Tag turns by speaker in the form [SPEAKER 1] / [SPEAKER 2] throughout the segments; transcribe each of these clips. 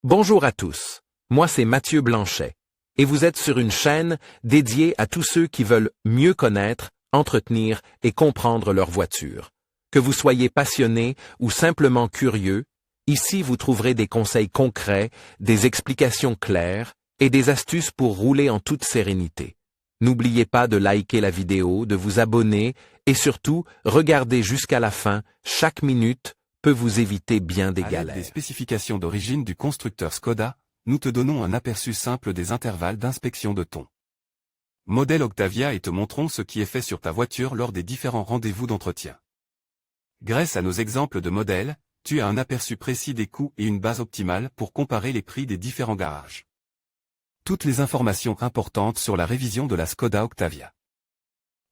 [SPEAKER 1] Bonjour à tous, moi c'est Mathieu Blanchet, et vous êtes sur une chaîne dédiée à tous ceux qui veulent mieux connaître, entretenir et comprendre leur voiture. Que vous soyez passionné ou simplement curieux, ici vous trouverez des conseils concrets, des explications claires et des astuces pour rouler en toute sérénité. N'oubliez pas de liker la vidéo, de vous abonner et surtout, regardez jusqu'à la fin, chaque minute peut vous éviter bien des
[SPEAKER 2] À l'aide
[SPEAKER 1] galères.
[SPEAKER 2] des spécifications d'origine du constructeur Skoda, nous te donnons un aperçu simple des intervalles d'inspection de ton modèle Octavia et te montrons ce qui est fait sur ta voiture lors des différents rendez-vous d'entretien. Grâce à nos exemples de modèles, tu as un aperçu précis des coûts et une base optimale pour comparer les prix des différents garages. Toutes les informations importantes sur la révision de la Skoda Octavia.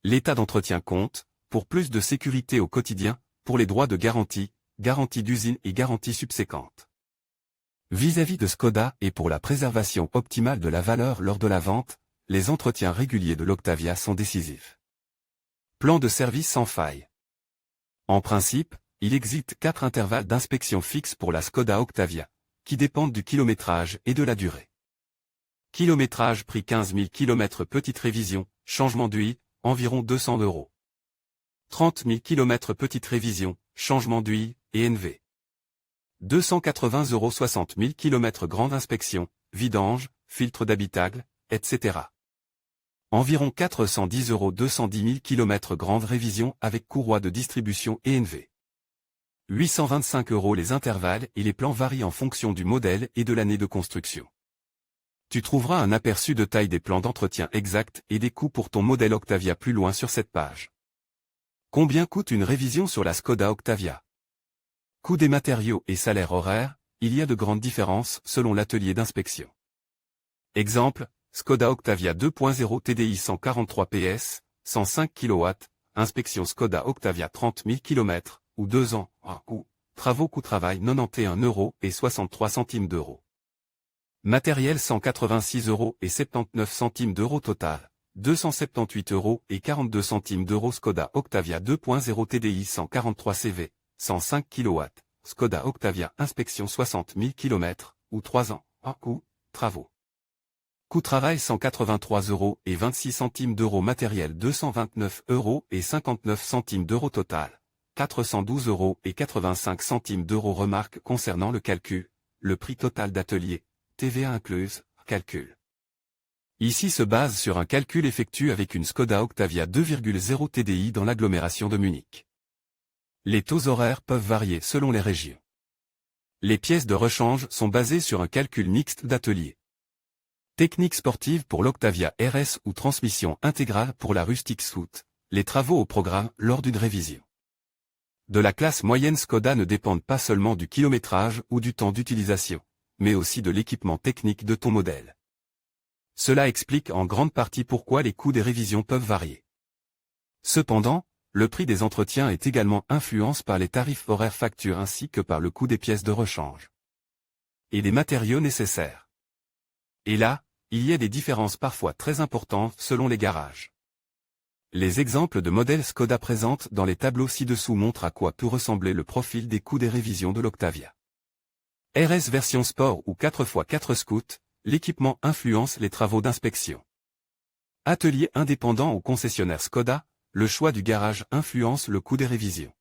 [SPEAKER 2] L'état d'entretien compte, pour plus de sécurité au quotidien, pour les droits de garantie, garantie d'usine et garantie subséquente. Vis-à-vis de Skoda et pour la préservation optimale de la valeur lors de la vente, les entretiens réguliers de l'Octavia sont décisifs. Plan de service sans faille. En principe, il existe 4 intervalles d'inspection fixes pour la Skoda Octavia, qui dépendent du kilométrage et de la durée. Kilométrage prix 15 000 km petite révision, changement d'huile, environ 200 €. 30 000 km petite révision, changement d'huile, ENV. 280 € 60 000 km grande inspection, vidange, filtre d'habitacle, etc. Environ 410 € 210 000 km grande révision avec courroie de distribution ENV. 825 € les intervalles et les plans varient en fonction du modèle et de l'année de construction. Tu trouveras un aperçu de taille des plans d'entretien exacts et des coûts pour ton modèle Octavia plus loin sur cette page. Combien coûte une révision sur la Skoda Octavia? Coût des matériaux et salaire horaire, il y a de grandes différences selon l'atelier d'inspection. Exemple, Skoda Octavia 2.0 TDI 143 PS, 105 kW, inspection Skoda Octavia 30 000 km, ou 2 ans, coût, travaux coût travail 91 € et 63 centimes d'euros. Matériel 186 € et 79 centimes d'euros total, 278 € et 42 centimes d'euros Skoda Octavia 2.0 TDI 143 CV, 105 kW, Skoda Octavia inspection 60 000 km, ou 3 ans, coût, travaux. Coût travail 183 € et 26 centimes d'euros matériel 229 € et 59 centimes d'euros total, 412 € et 85 centimes d'euros remarque concernant le calcul, le prix total d'atelier, TVA incluse, calcul. Ici se base sur un calcul effectué avec une Skoda Octavia 2.0 TDI dans l'agglomération de Munich. Les taux horaires peuvent varier selon les régions. Les pièces de rechange sont basées sur un calcul mixte d'atelier. Technique sportive pour l'Octavia RS ou transmission intégrale pour la Rustic Scout, les travaux au programme lors d'une révision. De la classe moyenne Skoda ne dépendent pas seulement du kilométrage ou du temps d'utilisation, mais aussi de l'équipement technique de ton modèle. Cela explique en grande partie pourquoi les coûts des révisions peuvent varier. Cependant, le prix des entretiens est également influencé par les tarifs horaires facturés ainsi que par le coût des pièces de rechange et des matériaux nécessaires. Et là, il y a des différences parfois très importantes selon les garages. Les exemples de modèles Skoda présentes dans les tableaux ci-dessous montrent à quoi peut ressembler le profil des coûts des révisions de l'Octavia. RS version sport ou 4x4 Scout, l'équipement influence les travaux d'inspection. Atelier indépendant ou concessionnaire Skoda, le choix du garage influence le coût des révisions.